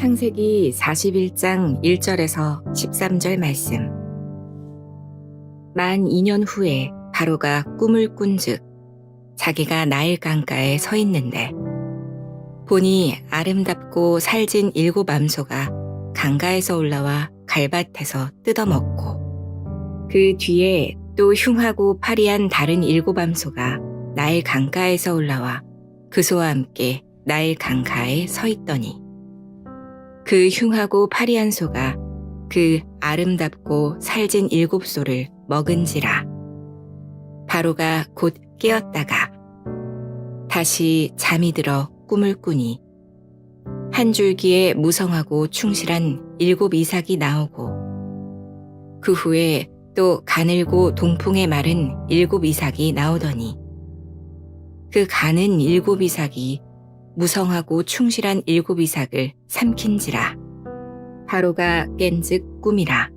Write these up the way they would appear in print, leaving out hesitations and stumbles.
창세기 41장 1절에서 13절 말씀. 만 2년 후에 바로가 꿈을 꾼즉 자기가 나일 강가에 서 있는데 보니 아름답고 살진 7 암소가 강가에서 올라와 갈밭에서 뜯어먹고 그 뒤에 또 흉하고 파리한 다른 7 암소가 나일 강가에서 올라와 그 소와 함께 나일 강가에 서 있더니 그 흉하고 파리한 소가 그 아름답고 살진 7 소를 먹은지라. 바로가 곧 깨었다가 다시 잠이 들어 꿈을 꾸니 한 줄기에 무성하고 충실한 7 이삭이 나오고 그 후에 또 가늘고 동풍에 마른 7 이삭이 나오더니 그 가는 7 이삭이 무성하고 충실한 7 이삭을 삼킨지라. 바로가 깬즉 꿈이라.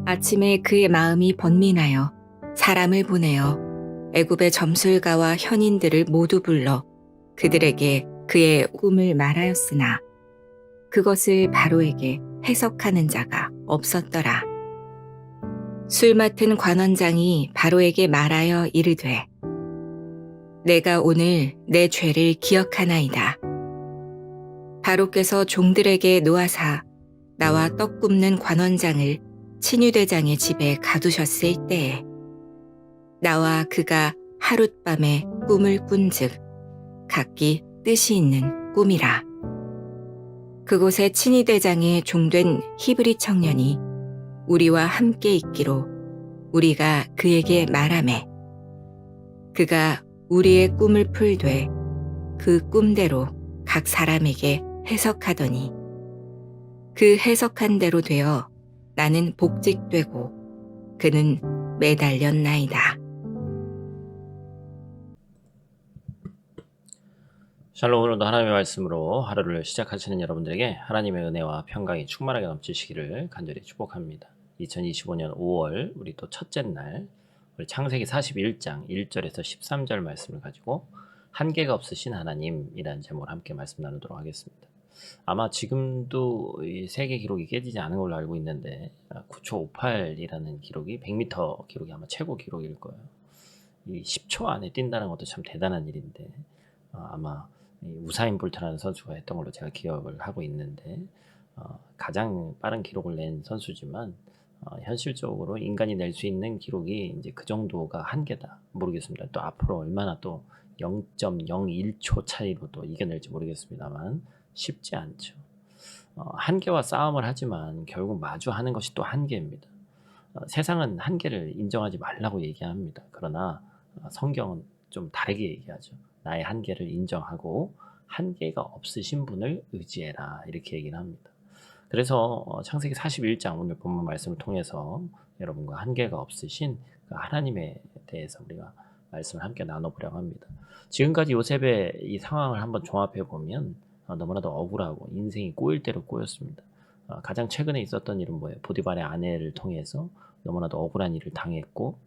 아침에 그의 마음이 번민하여 사람을 보내어 애굽의 점술가와 현인들을 모두 불러 그들에게 그의 꿈을 말하였으나 그것을 바로에게 해석하는 자가 없었더라. 술 맡은 관원장이 바로에게 말하여 이르되 내가 오늘 내 죄를 기억하나이다. 바로께서 종들에게 놓아사 나와 떡 굽는 관원장을 친위대장의 집에 가두셨을 때에 나와 그가 하룻밤에 꿈을 꾼즉 각기 뜻이 있는 꿈이라. 그곳에 친위대장의 종된 히브리 청년이 우리와 함께 있기로 우리가 그에게 말하매 그가 우리의 꿈을 풀되 그 꿈대로 각 사람에게 해석하더니 그 해석한 대로 되어 나는 복직되고 그는 매달렸나이다. 샬롬. 오늘도 하나님의 말씀으로 하루를 시작하시는 여러분들에게 하나님의 은혜와 평강이 충만하게 넘치시기를 간절히 축복합니다. 2025년 5월 우리 또 첫째 날 우리 창세기 41장 1절에서 13절 말씀을 가지고 한계가 없으신 하나님이라는 제목으로 함께 말씀 나누도록 하겠습니다. 아마 지금도 이 세계 기록이 깨지지 않은 걸로 알고 있는데 9초 58이라는 기록이 100m 기록이 아마 최고 기록일 거예요. 이 10초 안에 뛴다는 것도 참 대단한 일인데 아마 우사인 볼트라는 선수가 했던 걸로 제가 기억을 하고 있는데 가장 빠른 기록을 낸 선수지만 현실적으로 인간이 낼 수 있는 기록이 이제 그 정도가 한계다. 모르겠습니다. 또 앞으로 얼마나 또 0.01초 차이로 또 이겨낼지 모르겠습니다만 쉽지 않죠. 한계와 싸움을 하지만 결국 마주하는 것이 또 한계입니다. 세상은 한계를 인정하지 말라고 얘기합니다. 그러나 성경은 좀 다르게 얘기하죠. 나의 한계를 인정하고 한계가 없으신 분을 의지해라 이렇게 얘기를 합니다. 그래서 창세기 41장 오늘 본문 말씀을 통해서 여러분과 한계가 없으신 그 하나님에 대해서 우리가 말씀을 함께 나눠보려고 합니다. 지금까지 요셉의 이 상황을 한번 종합해 보면 너무나도 억울하고 인생이 꼬일 대로 꼬였습니다. 가장 최근에 있었던 일은 뭐예요? 보디발의 아내를 통해서 너무나도 억울한 일을 당했고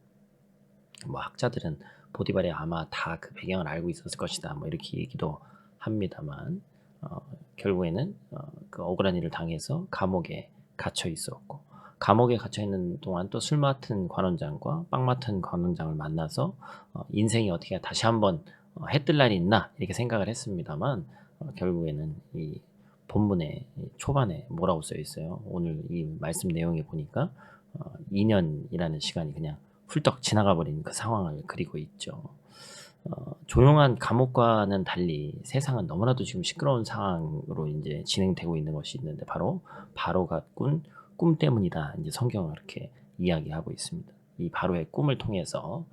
학자들은 보디발이 아마 다 그 배경을 알고 있었을 것이다 이렇게 얘기도 합니다만 결국에는 그 억울한 일을 당해서 감옥에 갇혀 있었고 감옥에 갇혀 있는 동안 또 술 맡은 관원장과 빵 맡은 관원장을 만나서 인생이 어떻게 다시 한번 해뜰 날이 있나 이렇게 생각을 했습니다만 결국에는 이 본문의 초반에 뭐라고 써 있어요? 오늘 이 말씀 내용에 보니까 2년이라는 시간이 그냥 훌떡 지나가 버린 그 상황을 그리고 있죠. 조용한 감옥과는 달리 세상은 너무나도 지금 시끄러운 상황으로 이제 진행되고 있는 것이 있는데 바로가 꾼 꿈 때문이다. 이제 성경은 그렇게 이야기하고 있습니다. 이 바로의 꿈을 통해서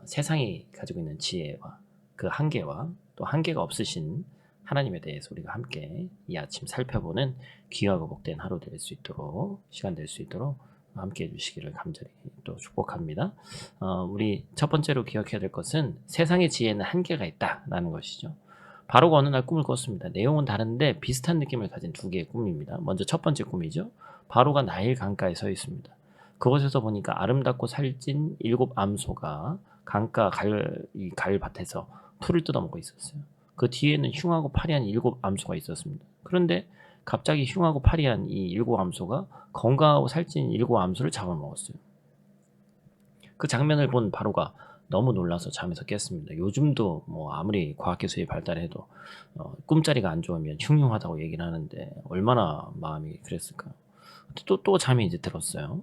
세상이 가지고 있는 지혜와 그 한계와 또 한계가 없으신 하나님에 대해서 우리가 함께 이 아침 살펴보는 귀하고 복된 하루 될 수 있도록 시간 될 수 있도록 함께 해주시기를 간절히 또 축복합니다. 우리 첫 번째로 기억해야 될 것은 세상의 지혜는 한계가 있다라는 것이죠. 바로가 어느 날 꿈을 꿨습니다. 내용은 다른데 비슷한 느낌을 가진 두 개의 꿈입니다. 먼저 첫 번째 꿈이죠. 바로가 나일 강가에 서 있습니다. 그곳에서 보니까 아름답고 살찐 7 암소가 강가 가을밭에서 풀을 뜯어먹고 있었어요. 그 뒤에는 흉하고 파리한 7 암소가 있었습니다. 그런데 갑자기 흉하고 파리한 이 일곱 암소가 건강하고 살찐 일곱 암소를 잡아먹었어요. 그 장면을 본 바로가 너무 놀라서 잠에서 깼습니다. 요즘도 뭐 아무리 과학기술이 발달해도 꿈자리가 안 좋으면 흉흉하다고 얘기를 하는데 얼마나 마음이 그랬을까요? 또 잠이 이제 들었어요.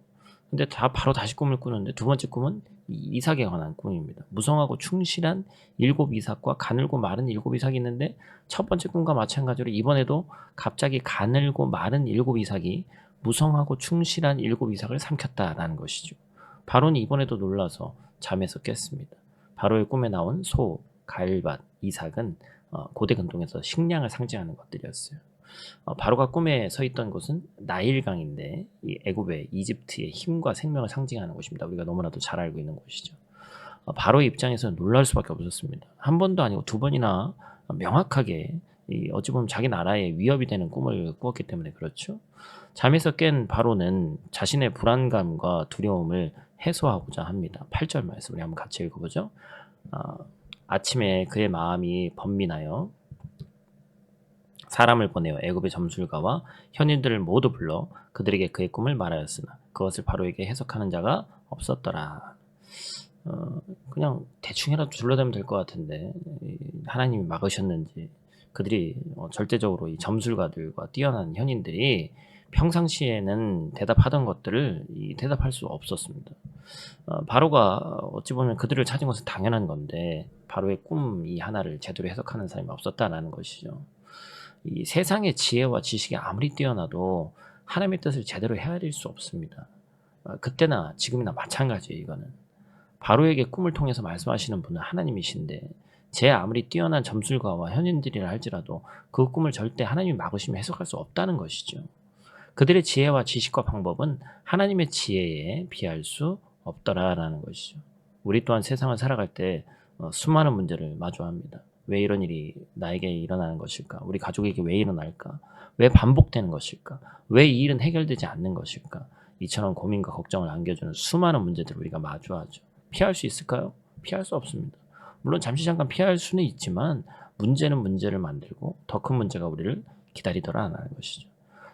근데 바로 다시 꿈을 꾸는데 두 번째 꿈은 이삭에 관한 꿈입니다. 무성하고 충실한 일곱 이삭과 가늘고 마른 일곱 이삭이 있는데 첫 번째 꿈과 마찬가지로 이번에도 갑자기 가늘고 마른 일곱 이삭이 무성하고 충실한 일곱 이삭을 삼켰다라는 것이죠. 바로는 이번에도 놀라서 잠에서 깼습니다. 바로의 꿈에 나온 소, 가일밭, 이삭은 고대 근동에서 식량을 상징하는 것들이었어요. 바로가 꿈에 서 있던 곳은 나일강인데 이 애굽의 이집트의 힘과 생명을 상징하는 곳입니다. 우리가 너무나도 잘 알고 있는 곳이죠. 바로의 입장에서는 놀랄 수밖에 없었습니다. 한 번도 아니고 두 번이나 명확하게 어찌 보면 자기 나라에 위협이 되는 꿈을 꾸었기 때문에 그렇죠. 잠에서 깬 바로는 자신의 불안감과 두려움을 해소하고자 합니다. 8절 말씀 우리 한번 같이 읽어보죠. 아침에 그의 마음이 번민하여 사람을 보내어 애굽의 점술가와 현인들을 모두 불러 그들에게 그의 꿈을 말하였으나 그것을 바로에게 해석하는 자가 없었더라. 그냥 대충이라도 둘러대면 될 것 같은데 하나님이 막으셨는지 그들이 절대적으로 이 점술가들과 뛰어난 현인들이 평상시에는 대답하던 것들을 대답할 수 없었습니다. 바로가 어찌 보면 그들을 찾은 것은 당연한 건데 바로의 꿈 이 하나를 제대로 해석하는 사람이 없었다라는 것이죠. 이 세상의 지혜와 지식이 아무리 뛰어나도 하나님의 뜻을 제대로 헤아릴 수 없습니다. 그때나 지금이나 마찬가지예요. 이거는 바로에게 꿈을 통해서 말씀하시는 분은 하나님이신데 제 아무리 뛰어난 점술가와 현인들이라 할지라도 그 꿈을 절대 하나님이 막으시면 해석할 수 없다는 것이죠. 그들의 지혜와 지식과 방법은 하나님의 지혜에 비할 수 없더라라는 것이죠. 우리 또한 세상을 살아갈 때 수많은 문제를 마주합니다. 왜 이런 일이 나에게 일어나는 것일까? 우리 가족에게 왜 일어날까? 왜 반복되는 것일까? 왜 이 일은 해결되지 않는 것일까? 이처럼 고민과 걱정을 안겨주는 수많은 문제들을 우리가 마주하죠. 피할 수 있을까요? 피할 수 없습니다. 물론 잠시 잠깐 피할 수는 있지만 문제는 문제를 만들고 더 큰 문제가 우리를 기다리더라라는 것이죠.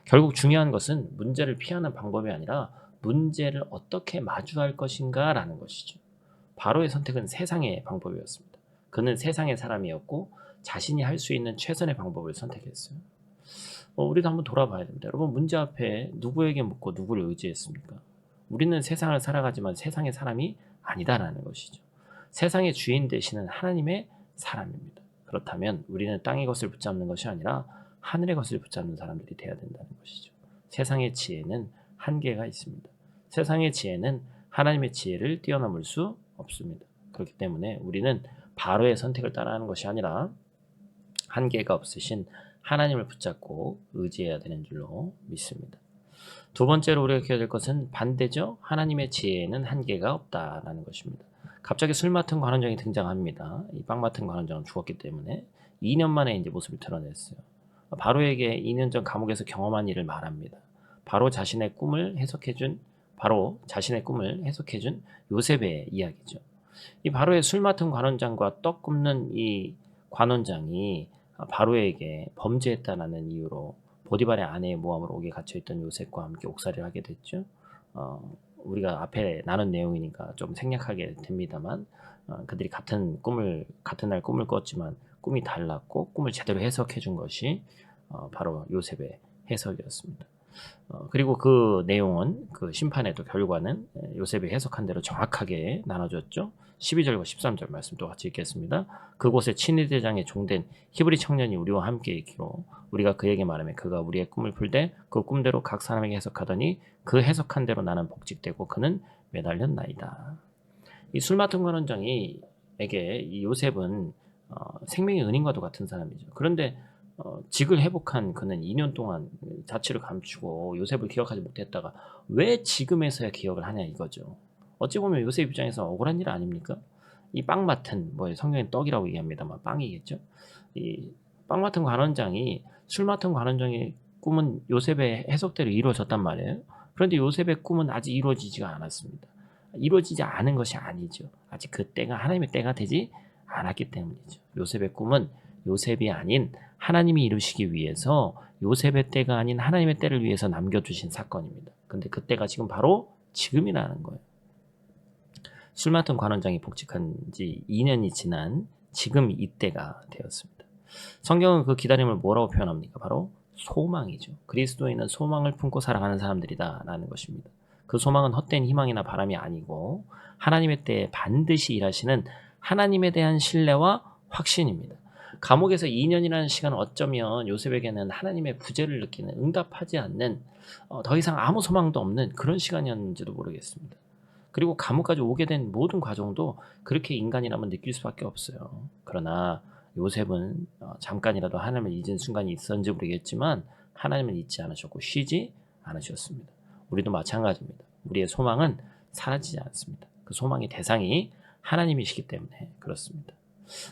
결국 중요한 것은 문제를 피하는 방법이 아니라 문제를 어떻게 마주할 것인가라는 것이죠. 바로의 선택은 세상의 방법이었습니다. 그는 세상의 사람이었고 자신이 할 수 있는 최선의 방법을 선택했어요. 우리도 한번 돌아봐야 됩니다. 여러분 문제 앞에 누구에게 묻고 누구를 의지했습니까? 우리는 세상을 살아가지만 세상의 사람이 아니다라는 것이죠. 세상의 주인 되시는 하나님의 사람입니다. 그렇다면 우리는 땅의 것을 붙잡는 것이 아니라 하늘의 것을 붙잡는 사람들이 되어야 된다는 것이죠. 세상의 지혜는 한계가 있습니다. 세상의 지혜는 하나님의 지혜를 뛰어넘을 수 없습니다. 그렇기 때문에 우리는 바로의 선택을 따라하는 것이 아니라 한계가 없으신 하나님을 붙잡고 의지해야 되는 줄로 믿습니다. 두 번째로 우리가 기억해야 될 것은 반대죠. 하나님의 지혜에는 한계가 없다라는 것입니다. 갑자기 술 맡은 관원장이 등장합니다. 이 빵 맡은 관원장은 죽었기 때문에 2년 만에 이제 모습을 드러냈어요. 바로에게 2년 전 감옥에서 경험한 일을 말합니다. 바로 자신의 꿈을 해석해준 요셉의 이야기죠. 이 바로의 술 맡은 관원장과 떡 굽는 이 관원장이 바로에게 범죄했다라는 이유로 보디발의 아내의 모함으로 옥에 갇혀있던 요셉과 함께 옥살이를 하게 됐죠. 우리가 앞에 나눈 내용이니까 좀 생략하게 됩니다만 그들이 같은 날 꿈을 꿨지만 꿈이 달랐고 꿈을 제대로 해석해 준 것이 바로 요셉의 해석이었습니다. 그리고 그 내용은 그 심판의 또 결과는 요셉이 해석한 대로 정확하게 나눠졌죠. 12절과 13절 말씀 또 같이 읽겠습니다. 그곳에 친위대장의 종된 히브리 청년이 우리와 함께 있기로 우리가 그에게 말하며 그가 우리의 꿈을 풀되 그 꿈대로 각 사람에게 해석하더니 그 해석한 대로 나는 복직되고 그는 매달렸나이다. 이 술 맡은 관원장에게 이 요셉은 생명의 은인과도 같은 사람이죠. 그런데 직을 회복한 그는 2년 동안 자취를 감추고 요셉을 기억하지 못했다가 왜 지금에서야 기억을 하냐 이거죠. 어찌 보면 요셉 입장에서 억울한 일 아닙니까? 이 빵 맡은 성경엔 떡이라고 얘기합니다만 빵이겠죠. 이 빵 맡은 관원장이 술 맡은 관원장의 꿈은 요셉의 해석대로 이루어졌단 말이에요. 그런데 요셉의 꿈은 아직 이루어지지가 않았습니다. 이루어지지 않은 것이 아니죠. 아직 그 때가 하나님의 때가 되지 않았기 때문이죠. 요셉의 꿈은 요셉이 아닌 하나님이 이루시기 위해서 요셉의 때가 아닌 하나님의 때를 위해서 남겨두신 사건입니다. 근데 그 때가 지금 바로 지금이라는 거예요. 술 맡은 관원장이 복직한 지 2년이 지난 지금 이때가 되었습니다. 성경은 그 기다림을 뭐라고 표현합니까? 바로 소망이죠. 그리스도인은 소망을 품고 살아가는 사람들이다라는 것입니다. 그 소망은 헛된 희망이나 바람이 아니고 하나님의 때에 반드시 일하시는 하나님에 대한 신뢰와 확신입니다. 감옥에서 2년이라는 시간은 어쩌면 요셉에게는 하나님의 부재를 느끼는, 응답하지 않는, 더 이상 아무 소망도 없는 그런 시간이었는지도 모르겠습니다. 그리고 감옥까지 오게 된 모든 과정도 그렇게 인간이라면 느낄 수밖에 없어요. 그러나 요셉은 잠깐이라도 하나님을 잊은 순간이 있었는지 모르겠지만 하나님을 잊지 않으셨고 쉬지 않으셨습니다. 우리도 마찬가지입니다. 우리의 소망은 사라지지 않습니다. 그 소망의 대상이 하나님이시기 때문에 그렇습니다.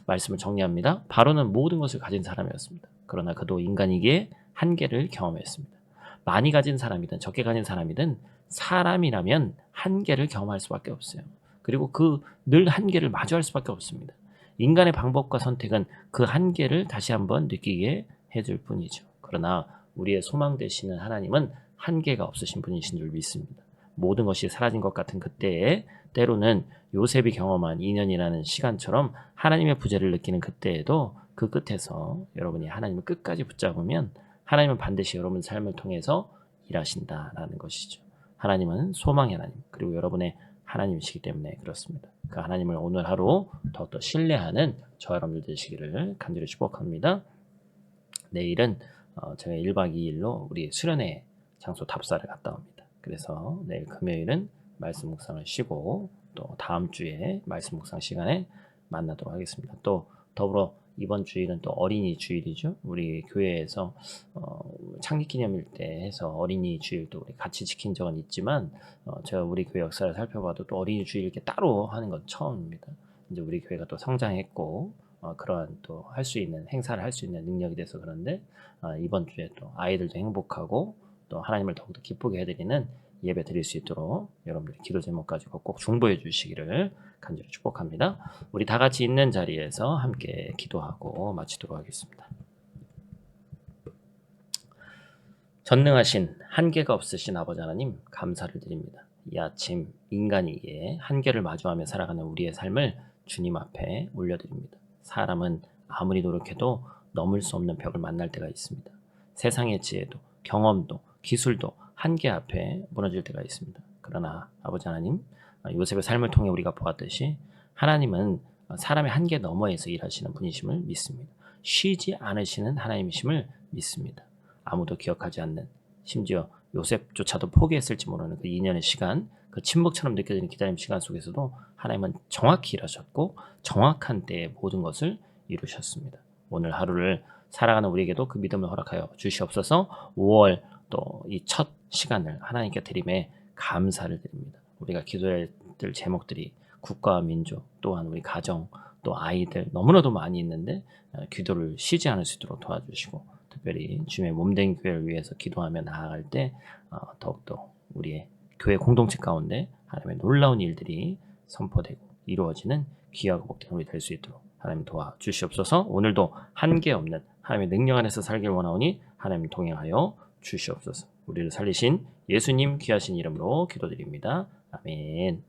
말씀을 정리합니다. 바로는 모든 것을 가진 사람이었습니다. 그러나 그도 인간이기에 한계를 경험했습니다. 많이 가진 사람이든 적게 가진 사람이든 사람이라면 한계를 경험할 수밖에 없어요. 그리고 그 늘 한계를 마주할 수밖에 없습니다. 인간의 방법과 선택은 그 한계를 다시 한번 느끼게 해줄 뿐이죠. 그러나 우리의 소망 되시는 하나님은 한계가 없으신 분이신 줄 믿습니다. 모든 것이 사라진 것 같은 그때에 때로는 요셉이 경험한 2년이라는 시간처럼 하나님의 부재를 느끼는 그때에도 그 끝에서 여러분이 하나님을 끝까지 붙잡으면 하나님은 반드시 여러분 삶을 통해서 일하신다라는 것이죠. 하나님은 소망의 하나님, 그리고 여러분의 하나님이시기 때문에 그렇습니다. 그 하나님을 오늘 하루 더욱더 신뢰하는 저와 여러분들 되시기를 간절히 축복합니다. 내일은 제가 1박 2일로 우리 수련회 장소 답사를 갔다 옵니다. 그래서 내일 금요일은 말씀 묵상을 쉬고 또 다음 주에 말씀 묵상 시간에 만나도록 하겠습니다. 또 더불어 이번 주일은 또 어린이 주일이죠. 우리 교회에서 창립기념일 때 해서 어린이 주일도 우리 같이 지킨 적은 있지만 제가 우리 교회 역사를 살펴봐도 또 어린이 주일 이렇게 따로 하는 건 처음입니다. 이제 우리 교회가 또 성장했고 그러한 또 할 수 있는 행사를 할 수 있는 능력이 돼서 그런데 이번 주에 또 아이들도 행복하고 또 하나님을 더욱더 기쁘게 해드리는 예배 드릴 수 있도록 여러분들이 기도 제목 가지고 꼭 중보해 주시기를 간절히 축복합니다. 우리 다 같이 있는 자리에서 함께 기도하고 마치도록 하겠습니다. 전능하신 한계가 없으신 아버지 하나님 감사를 드립니다. 이 아침 인간이기에 한계를 마주하며 살아가는 우리의 삶을 주님 앞에 올려드립니다. 사람은 아무리 노력해도 넘을 수 없는 벽을 만날 때가 있습니다. 세상의 지혜도 경험도 기술도 한계 앞에 무너질 때가 있습니다. 그러나 아버지 하나님, 요셉의 삶을 통해 우리가 보았듯이 하나님은 사람의 한계 너머에서 일하시는 분이심을 믿습니다. 쉬지 않으시는 하나님이심을 믿습니다. 아무도 기억하지 않는, 심지어 요셉조차도 포기했을지 모르는 그 2년의 시간, 그 침묵처럼 느껴지는 기다림 시간 속에서도 하나님은 정확히 일하셨고 정확한 때에 모든 것을 이루셨습니다. 오늘 하루를 살아가는 우리에게도 그 믿음을 허락하여 주시옵소서. 5월 또 이 첫 시간을 하나님께 드림에 감사를 드립니다. 우리가 기도해야 될 제목들이 국가와 민족, 또한 우리 가정, 또 아이들 너무나도 많이 있는데 기도를 쉬지 않을 수 있도록 도와주시고 특별히 주님의 몸된 교회를 위해서 기도하며 나아갈 때 더욱더 우리의 교회 공동체 가운데 하나님의 놀라운 일들이 선포되고 이루어지는 귀하고 복된 우리 될 수 있도록 하나님 도와주시옵소서. 오늘도 한계 없는 하나님의 능력 안에서 살길 원하오니 하나님 동행하여 주시옵소서. 우리를 살리신 예수님 귀하신 이름으로 기도드립니다. 아멘.